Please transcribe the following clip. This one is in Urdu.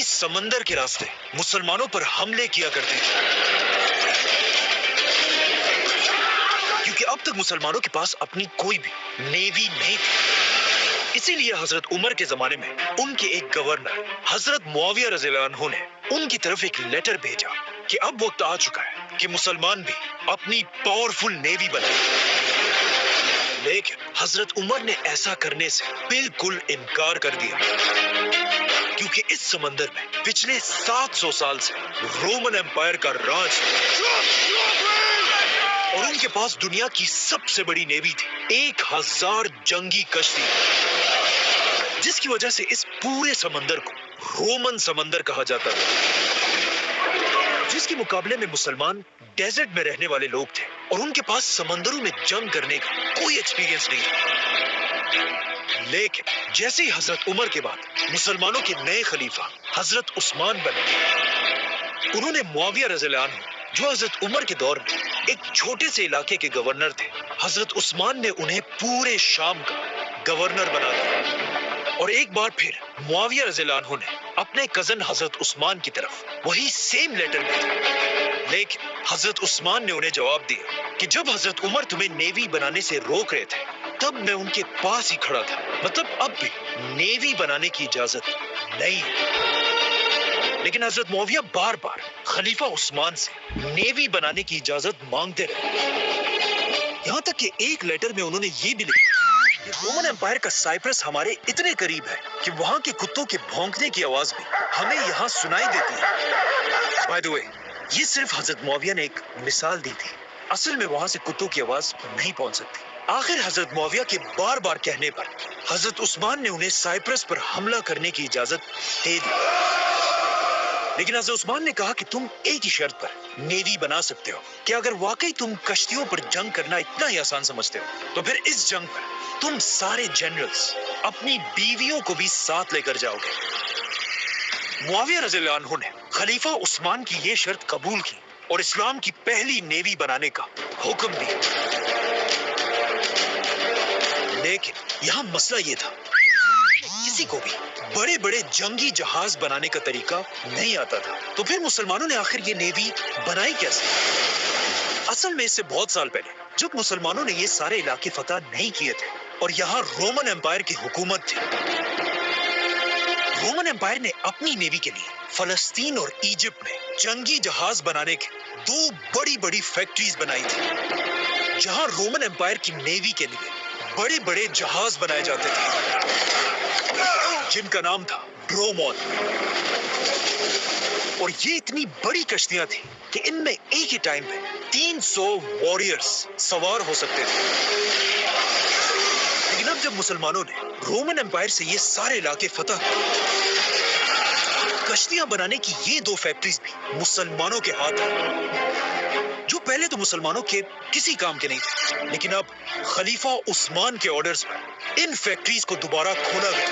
سمندر کے راستے مسلمانوں پر حملے کیا کرتے تھے، کیونکہ اب تک مسلمانوں کے پاس اپنی کوئی بھی نیوی نہیں تھی۔ اسی لیے حضرت عمر کے زمانے میں ان کے ایک گورنر حضرت معاویہ رضی اللہ عنہ نے ان کی طرف ایک لیٹر بھیجا کہ اب وقت آ چکا ہے کہ مسلمان بھی اپنی پاورفل نیوی بنائیں۔ لیکن حضرت عمر نے ایسا کرنے سے بالکل انکار کر دیا، کیونکہ اس سمندر میں پچھلے 700 سال سے رومن امپائر کا راج اور ان کے پاس دنیا کی سب سے بڑی نیوی تھی، 1000 جنگی کشتی، جس کی وجہ سے اس پورے سمندر کو رومن سمندر کہا جاتا تھا، جس کے مقابلے میں مسلمان ڈیزرٹ میں رہنے والے لوگ تھے اور ان کے پاس سمندروں میں جنگ کرنے کا کوئی ایکسپیرینس نہیں تھا۔ لیکن جیسے ہی حضرت عمر کے بعد مسلمانوں کے نئے خلیفہ حضرت عثمان بنے، انہوں نے معاویہ رضی اللہ عنہ جو حضرت عمر کے دور میں ایک چھوٹے سے علاقے کے گورنر تھے، حضرت عثمان نے انہیں پورے شام کا گورنر بنا دیا، اور ایک بار پھر معاویہ رضی اللہ عنہ نے اپنے کزن حضرت عثمان کی طرف وہی سیم لیٹر بھیجا، لیکن حضرت عثمان نے انہیں جواب دیا کہ جب حضرت عمر تمہیں نیوی بنانے سے روک رہے تھے تب میں ان کے پاس ہی کھڑا تھا، مطلب اب بھی نیوی بنانے کی اجازت نہیں ہے۔ لیکن حضرت معاویہ بار بار خلیفہ عثمان سے نیوی بنانے کی اجازت مانگتے رہے، یہاں تک کہ ایک لیٹر میں انہوں نے یہ بھی لکھا کہ رومن امپائر کا سائپرس ہمارے اتنے قریب ہے کہ وہاں کے کتوں کے بھونکنے کی آواز بھی ہمیں یہاں سنائی دیتی ہے۔ بائی دی وے، یہ صرف حضرت معاویہ نے ایک مثال دی تھی، اصل میں وہاں سے کتوں کی آواز نہیں پہنچ سکتی۔ آخر حضرت معاویہ کے بار بار کہنے پر حضرت عثمان نے انہیں سائپرس پر حملہ کرنے کی اجازت دے دی، لیکن حضرت عثمان نے کہا کہ تم ایک ہی شرط پر نیوی بنا سکتے ہو کہ اگر واقعی تم کشتیوں پر جنگ کرنا اتنا ہی آسان سمجھتے ہو تو پھر اس جنگ پر تم سارے جنرلز اپنی بیویوں کو بھی ساتھ لے کر جاؤ گے۔ معاویہ رضی اللہ عنہ نے خلیفہ عثمان کی یہ شرط قبول کی اور اسلام کی پہلی نیوی بنانے کا حکم دیا، لیکن یہاں مسئلہ یہ تھا کسی کو بھی بڑے بڑے جنگی جہاز بنانے کا طریقہ نہیں آتا تھا، تو پھر مسلمانوں نے آخر یہ نیوی بنائی کیسے؟ اصل میں اس سے بہت سال پہلے جب مسلمانوں نے یہ سارے علاقے فتح نہیں کیے تھے اور یہاں رومن امپائر کی حکومت تھی، رومن امپائر نے اپنی نیوی کے لیے فلسطین اور ایجپٹ میں جنگی جہاز بنانے کے 2 بڑی بڑی فیکٹریز بنائی تھی، جہاں رومن امپائر کی نیوی کے لیے بڑے بڑے جہاز بنائے جاتے تھے جن کا نام تھا ڈرومون، اور یہ اتنی بڑی کشتیاں تھیں کہ ان میں ایک ہی ٹائم پہ 300 واریئرز سوار ہو سکتے تھے۔ لیکن اب جب مسلمانوں نے رومن امپائر سے یہ سارے علاقے فتح کیے، کشتیاں بنانے کی یہ 2 فیکٹریز بھی مسلمانوں کے ہاتھ آئی، جو پہلے تو مسلمانوں کے کسی کام کے نہیں تھے، لیکن اب خلیفہ عثمان کے آرڈرز پر ان فیکٹریز کو دوبارہ کھولا گیا۔